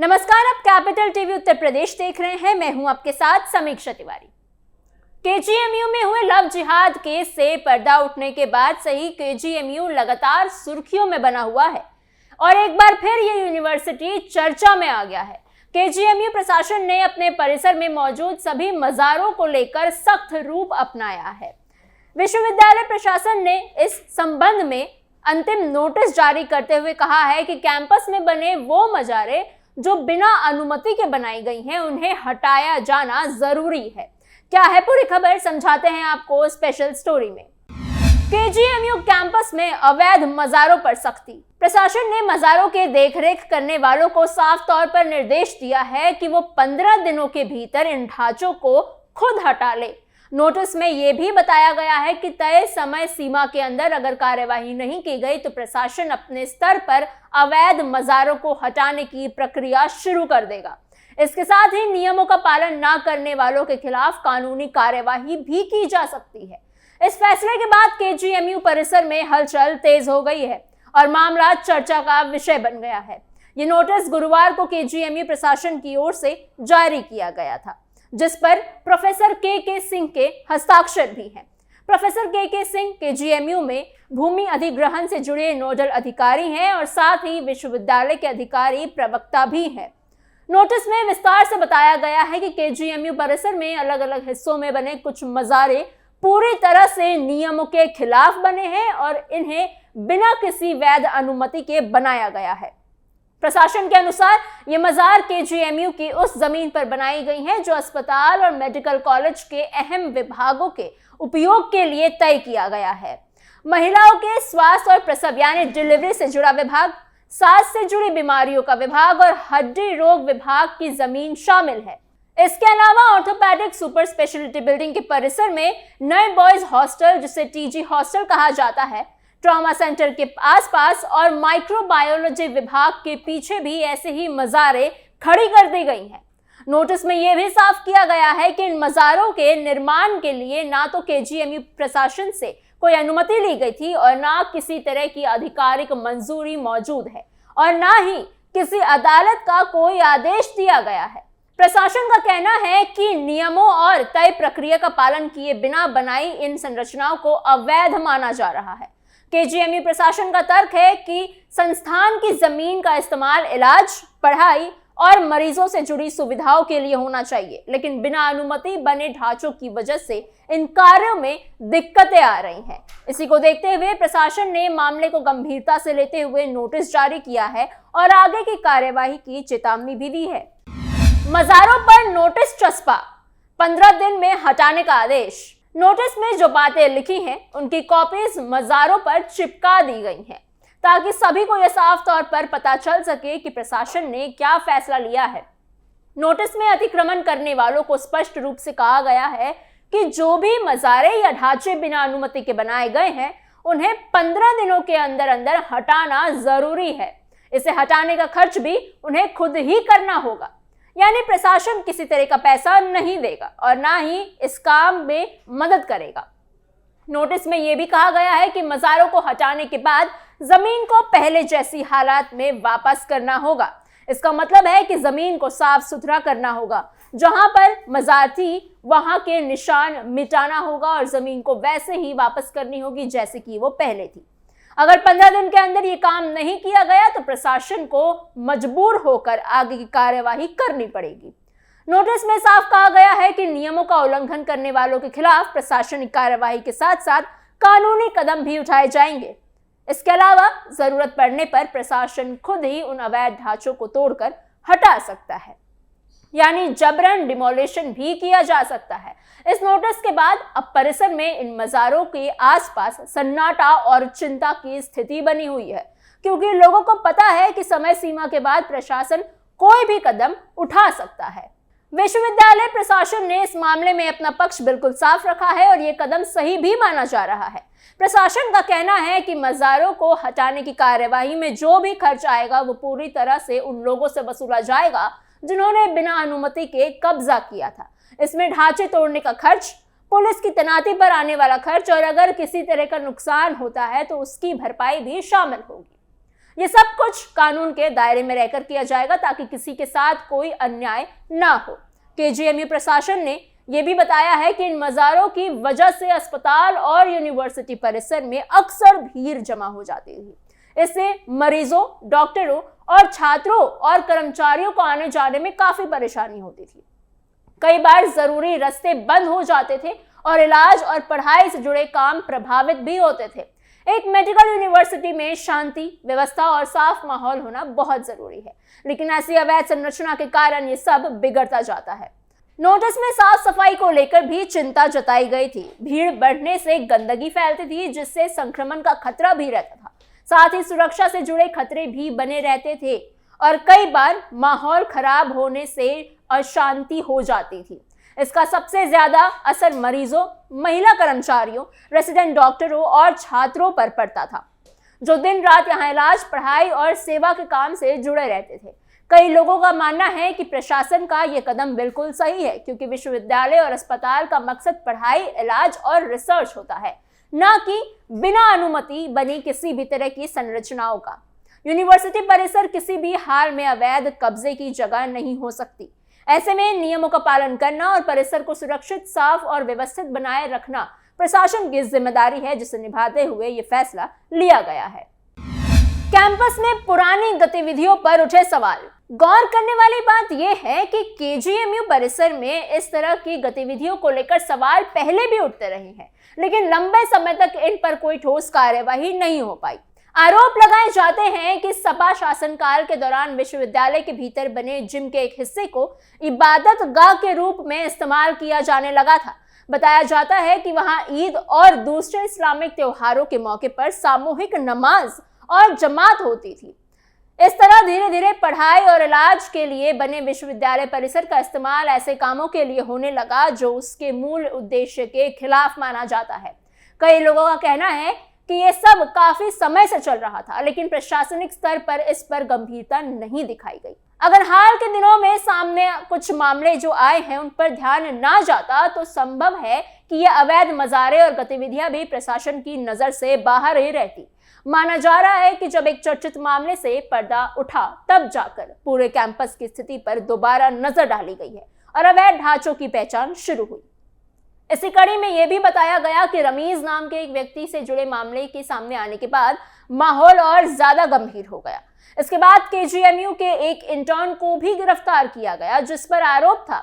नमस्कार, आप capital TV Uttar Pradesh देख रहे हैं। मैं हूं आपके साथ समीक्षा तिवारी। केजीएमयू में हुए लव जिहाद केस से पर्दा उठने के बाद से ही केजीएमयू लगातार सुर्खियों में बना हुआ है और एक बार फिर ये यूनिवर्सिटी चर्चा में आ गया है। केजीएमयू प्रशासन ने अपने परिसर में मौजूद सभी मज़ारों को लेकर सख्त रूप अपनाया है। विश्वविद्यालय प्रशासन ने इस संबंध में अंतिम नोटिस जारी करते हुए कहा है कि कैंपस में बने वो मज़ारें जो बिना अनुमति के बनाई गई हैं, उन्हें हटाया जाना जरूरी है। क्या है पूरी खबर, समझाते हैं आपको स्पेशल स्टोरी में। केजीएमयू कैंपस में अवैध मज़ारों पर सख्ती। प्रशासन ने मज़ारों के देखरेख करने वालों को साफ तौर पर निर्देश दिया है कि वो 15 दिनों के भीतर इन ढांचों को खुद हटा ले। नोटिस में यह भी बताया गया है कि तय समय सीमा के अंदर अगर कार्यवाही नहीं की गई तो प्रशासन अपने स्तर पर अवैध मज़ारों को हटाने की प्रक्रिया शुरू कर देगा। इसके साथ ही नियमों का पालन न करने वालों के खिलाफ कानूनी कार्यवाही भी की जा सकती है। इस फैसले के बाद केजीएमयू परिसर में हलचल तेज हो गई है और मामला चर्चा का विषय बन गया है। ये नोटिस गुरुवार को केजीएमयू प्रशासन की ओर से जारी किया गया था, जिस पर प्रोफेसर के सिंह के हस्ताक्षर भी हैं। प्रोफेसर के सिंह केजीएमयू में भूमि अधिग्रहण से जुड़े नोडल अधिकारी हैं और साथ ही विश्वविद्यालय के अधिकारी प्रवक्ता भी हैं। नोटिस में विस्तार से बताया गया है कि केजीएमयू परिसर में अलग अलग हिस्सों में बने कुछ मज़ारे पूरी तरह से नियमों के खिलाफ बने हैं और इन्हें बिना किसी वैध अनुमति के बनाया गया है। प्रशासन के अनुसार ये मज़ार केजीएमयू की उस जमीन पर बनाई गई हैं जो अस्पताल और मेडिकल कॉलेज के अहम विभागों के उपयोग के लिए तय किया गया है। महिलाओं के स्वास्थ्य और प्रसव यानी डिलीवरी से जुड़ा विभाग, सांस से जुड़ी बीमारियों का विभाग और हड्डी रोग विभाग की जमीन शामिल है। इसके अलावा ऑर्थोपेडिक सुपर स्पेशलिटी बिल्डिंग के परिसर में नए बॉयज हॉस्टल, जिसे टीजी हॉस्टल कहा जाता है, ट्रॉमा सेंटर के आसपास और माइक्रोबायोलॉजी विभाग के पीछे भी ऐसे ही मज़ारें खड़ी कर दी गई हैं। नोटिस में यह भी साफ किया गया है कि इन मज़ारों के निर्माण के लिए ना तो केजीएमयू प्रशासन से कोई अनुमति ली गई थी और ना किसी तरह की आधिकारिक मंजूरी मौजूद है और ना ही किसी अदालत का कोई आदेश दिया गया है। प्रशासन का कहना है कि नियमों और तय प्रक्रिया का पालन किए बिना बनाई इन संरचनाओं को अवैध माना जा रहा है। केजीएमयू प्रशासन का तर्क है कि संस्थान की जमीन का इस्तेमाल इलाज, पढ़ाई और मरीजों से जुड़ी सुविधाओं के लिए होना चाहिए, लेकिन बिना अनुमति बने ढांचों की वजह से इन कार्यों में दिक्कतें आ रही हैं। इसी को देखते हुए प्रशासन ने मामले को गंभीरता से लेते हुए नोटिस जारी किया है और आगे की कार्यवाही की चेतावनी भी दी है। मज़ारों पर नोटिस चस्पा, 15 दिन में हटाने का आदेश। नोटिस में जो बातें लिखी हैं उनकी कॉपीज मज़ारों पर चिपका दी गई हैं ताकि सभी को यह साफ तौर पर पता चल सके कि प्रशासन ने क्या फैसला लिया है। नोटिस में अतिक्रमण करने वालों को स्पष्ट रूप से कहा गया है कि जो भी मज़ारे या ढांचे बिना अनुमति के बनाए गए हैं उन्हें 15 दिनों के अंदर अंदर हटाना जरूरी है। इसे हटाने का खर्च भी उन्हें खुद ही करना होगा, यानी प्रशासन किसी तरह का पैसा नहीं देगा और ना ही इस काम में मदद करेगा। नोटिस में यह भी कहा गया है कि मज़ारों को हटाने के बाद जमीन को पहले जैसी हालात में वापस करना होगा। इसका मतलब है कि जमीन को साफ सुथरा करना होगा, जहां पर मज़ार थी वहां के निशान मिटाना होगा और जमीन को वैसे ही वापस करनी होगी जैसे कि वो पहले थी। अगर 15 दिन के अंदर ये काम नहीं किया गया तो प्रशासन को मजबूर होकर आगे की कार्यवाही करनी पड़ेगी। नोटिस में साफ कहा गया है कि नियमों का उल्लंघन करने वालों के खिलाफ प्रशासनिक कार्यवाही के साथ साथ कानूनी कदम भी उठाए जाएंगे। इसके अलावा जरूरत पड़ने पर प्रशासन खुद ही उन अवैध ढांचों को तोड़कर हटा सकता है, यानी जबरन डिमोलिशन भी किया जा सकता है। इस नोटिस के बाद अब परिसर में इन मज़ारों के आसपास सन्नाटा और चिंता की स्थिति बनी हुई है, क्योंकि लोगों को पता है कि समय सीमा के बाद प्रशासन कोई भी कदम उठा सकता है। विश्वविद्यालय प्रशासन ने इस मामले में अपना पक्ष बिल्कुल साफ रखा है और ये कदम सही भी माना जा रहा है। प्रशासन का कहना है कि मज़ारों को हटाने की कार्यवाही में जो भी खर्च आएगा वो पूरी तरह से उन लोगों से वसूला जाएगा जिन्होंने बिना अनुमति के कब्जा किया था। इसमें ढांचे तोड़ने का खर्च, पुलिस की तैनाती पर आने वाला खर्च और अगर किसी तरह का नुकसान होता है तो उसकी भरपाई भी शामिल होगी। ये सब कुछ कानून के दायरे में रहकर किया जाएगा ताकि किसी के साथ कोई अन्याय ना हो। केजीएमयू प्रशासन ने यह भी बताया है कि इन मज़ारों की वजह से अस्पताल और यूनिवर्सिटी परिसर में अक्सर भीड़ जमा हो जाती थी। इससे मरीजों, डॉक्टरों और छात्रों और कर्मचारियों को आने जाने में काफी परेशानी होती थी। कई बार जरूरी रास्ते बंद हो जाते थे और इलाज और पढ़ाई से जुड़े काम प्रभावित भी होते थे। एक मेडिकल यूनिवर्सिटी में शांति, व्यवस्था और साफ माहौल होना बहुत जरूरी है, लेकिन ऐसी अवैध संरचना के कारण ये सब बिगड़ता जाता है। नोटिस में साफ सफाई को लेकर भी चिंता जताई गई थी। भीड़ बढ़ने से गंदगी फैलती थी, जिससे संक्रमण का खतरा भी रहता था। साथ ही सुरक्षा से जुड़े खतरे भी बने रहते थे और कई बार माहौल खराब होने से अशांति हो जाती थी। इसका सबसे ज्यादा असर मरीजों, महिला कर्मचारियों, रेसिडेंट डॉक्टरों और छात्रों पर पड़ता था, जो दिन रात यहाँ इलाज, पढ़ाई और सेवा के काम से जुड़े रहते थे। कई लोगों का मानना है कि प्रशासन का यह कदम बिल्कुल सही है, क्योंकि विश्वविद्यालय और अस्पताल का मकसद पढ़ाई, इलाज और रिसर्च होता है, न कि बिना अनुमति बनी किसी भी तरह की संरचनाओं का। यूनिवर्सिटी परिसर किसी भी हाल में अवैध कब्जे की जगह नहीं हो सकती। ऐसे में नियमों का पालन करना और परिसर को सुरक्षित, साफ और व्यवस्थित बनाए रखना प्रशासन की जिम्मेदारी है, जिसे निभाते हुए ये फैसला लिया गया है। कैंपस में पुरानी गतिविधियों पर उठे सवाल। गौर करने वाली बात यह है कि केजीएमयू परिसर में इस तरह की गतिविधियों को लेकर सवाल पहले भी उठते रहे हैं, लेकिन लंबे समय तक इन पर कोई ठोस कार्यवाही नहीं हो पाई। आरोप लगाए जाते हैं कि सपा शासनकाल के दौरान विश्वविद्यालय के भीतर बने जिम के एक हिस्से को इबादत गाह के रूप में इस्तेमाल किया जाने लगा था। बताया जाता है कि वहां ईद और दूसरे इस्लामिक त्योहारों के मौके पर सामूहिक नमाज और जमात होती थी। इस तरह धीरे धीरे पढ़ाई और इलाज के लिए बने विश्वविद्यालय परिसर का इस्तेमाल ऐसे कामों के लिए होने लगा जो उसके मूल उद्देश्य के खिलाफ माना जाता है। कई लोगों का कहना है कि ये सब काफी समय से चल रहा था, लेकिन प्रशासनिक स्तर पर इस पर गंभीरता नहीं दिखाई गई। अगर हाल के दिनों में सामने कुछ मामले जो आए हैं उन पर ध्यान ना जाता तो संभव है कि ये अवैध मज़ारे और गतिविधियां भी प्रशासन की नजर से बाहर ही रहती। माना जा रहा है कि जब एक चर्चित मामले से पर्दा उठा, तब जाकर पूरे कैंपस की स्थिति पर दोबारा नजर डाली गई है और अवैध ढांचों की पहचान शुरू हुई। इसी कड़ी में यह भी बताया गया कि रमीज नाम के एक व्यक्ति से जुड़े मामले के सामने आने के बाद माहौल और ज्यादा गंभीर हो गया। इसके बाद केजीएमयू के एक इंटर्न को भी गिरफ्तार किया गया, जिस पर आरोप था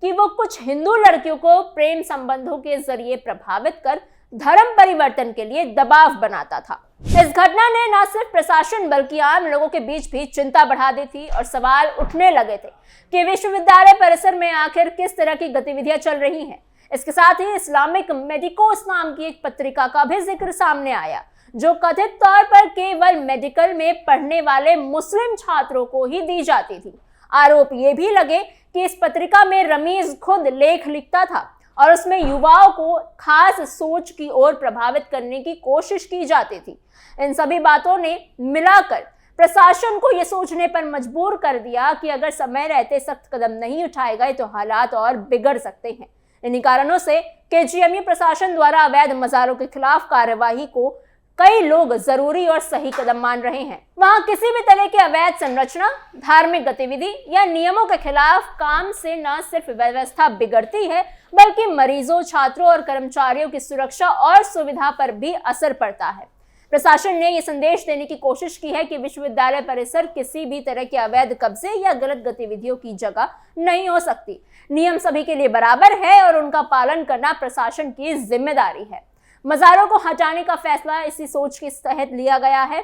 कि वो कुछ हिंदू लड़कियों को प्रेम संबंधों के जरिए प्रभावित कर धर्म परिवर्तन के लिए दबाव बनाता था। इस घटना ने न सिर्फ प्रशासन बल्कि आम लोगों के बीच भी चिंता बढ़ा दी थी और सवाल उठने लगे थे कि विश्वविद्यालय परिसर में आखिर किस तरह की गतिविधियां चल रही हैं। इसके साथ ही इस्लामिक मेडिकोस नाम की एक पत्रिका का भी जिक्र सामने आया, जो कथित तौर पर केवल मेडिकल में पढ़ने वाले मुस्लिम छात्रों को ही दी जाती थी। आरोप ये भी लगे कि इस पत्रिका में रमीज खुद लेख लिखता था और उसमें युवाओं को खास सोच की ओर प्रभावित करने की कोशिश की जाती थी। इन सभी बातों ने मिलाकर प्रशासन को यह सोचने पर मजबूर कर दिया कि अगर समय रहते सख्त कदम नहीं उठाए गए तो हालात और बिगड़ सकते हैं। इन्हीं कारणों से केजीएमयू प्रशासन द्वारा अवैध मज़ारों के खिलाफ कार्यवाही को कई लोग जरूरी और सही कदम मान रहे हैं। वहां किसी भी तरह की अवैध संरचना, धार्मिक गतिविधि या नियमों के खिलाफ काम से न सिर्फ व्यवस्था बिगड़ती है, बल्कि मरीजों, छात्रों और कर्मचारियों की सुरक्षा और सुविधा पर भी असर पड़ता है। प्रशासन ने यह संदेश देने की कोशिश की है कि विश्वविद्यालय परिसर किसी भी तरह के अवैध कब्जे या गलत गतिविधियों की जगह नहीं हो सकती। नियम सभी के लिए बराबर है और उनका पालन करना प्रशासन की जिम्मेदारी है। मज़ारों को हटाने का फैसला इसी सोच के तहत लिया गया है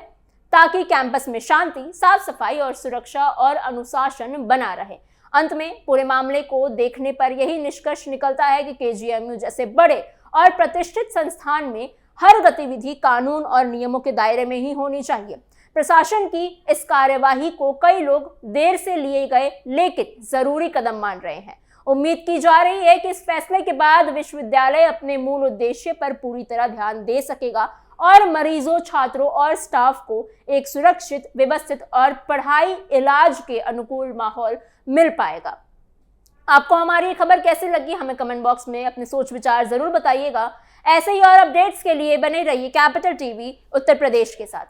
ताकि कैंपस में शांति, साफ सफाई और सुरक्षा और अनुशासन बना रहे। अंत में पूरे मामले को देखने पर यही निष्कर्ष निकलता है कि केजीएमयू जैसे बड़े और प्रतिष्ठित संस्थान में हर गतिविधि कानून और नियमों के दायरे में ही होनी चाहिए। प्रशासन की इस कार्यवाही को कई लोग देर से लिए गए लेकिन जरूरी कदम मान रहे हैं। उम्मीद की जा रही है कि इस फैसले के बाद विश्वविद्यालय अपने मूल उद्देश्य पर पूरी तरह ध्यान दे सकेगा और मरीजों, छात्रों और स्टाफ को एक सुरक्षित, व्यवस्थित और पढ़ाई, इलाज के अनुकूल माहौल मिल पाएगा। आपको हमारी खबर कैसी लगी हमें कमेंट बॉक्स में अपने सोच विचार जरूर बताइएगा। ऐसे ही और अपडेट्स के लिए बने रहिए कैपिटल टीवी उत्तर प्रदेश के साथ।